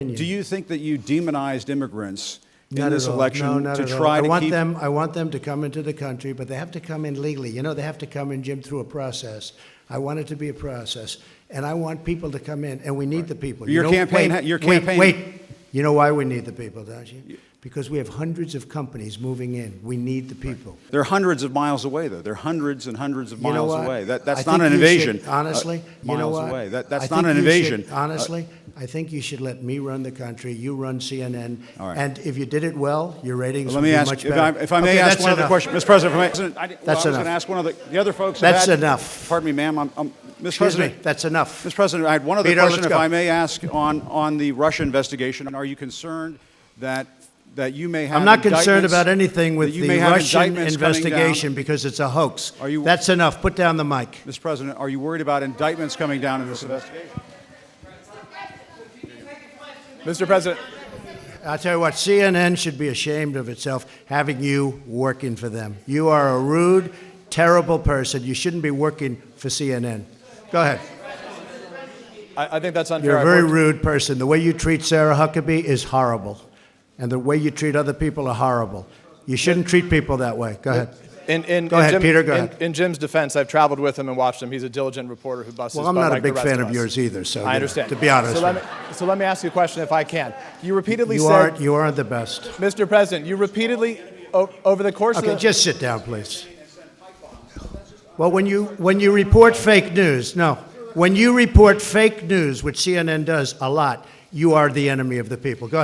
Do you think that you demonized immigrants in this election to try to keep... I want them to come into the country, but they have to come in legally. You know, they have to come in, Jim, through a process. I want it to be a process. And I want people to come in, and we need the people. Your campaign... Wait. You know why we need the people, don't you? Because we have hundreds of companies moving in. We need the people. They're hundreds of miles away, though. They're hundreds and hundreds of miles away. That's not an you invasion. Should, honestly, you know what? Away. That's not an invasion. Honestly, I think you should let me run the country. You run CNN. And if you did it well, your ratings would be much better. If I may ask one other question, Mr. President, I was going to ask one of the other folks. That's enough. Pardon me, ma'am. Mr. President, that's enough. Mr. President, I had one other question, if I may ask, on the Russia investigation. Are you concerned that you may have... I'm not concerned about anything with the Russian investigation because it's a hoax. That's enough. Put down the mic. Mr. President, are you worried about indictments coming down in this investigation? Mr. President. I'll tell you what, CNN should be ashamed of itself having you working for them. You are a rude, terrible person. You shouldn't be working for CNN. Go ahead. I think that's unfair. You're a very rude person. The way you treat Sarah Huckabee is horrible. And the way you treat other people are horrible. You shouldn't treat people that way. Go ahead. Go ahead, Peter. Go ahead. In Jim's defense, I've traveled with him and watched him. He's a diligent reporter who busts his butt. Well, I'm not like a big the rest fan of of yours either, so I understand. To be honest. So let me ask you a question if I can. You repeatedly said... You aren't the best. Mr. President, you repeatedly, over the course of the... Okay, just sit down, please. Well, when you report fake news, when you report fake news, which CNN does a lot, you are the enemy of the people. Go ahead.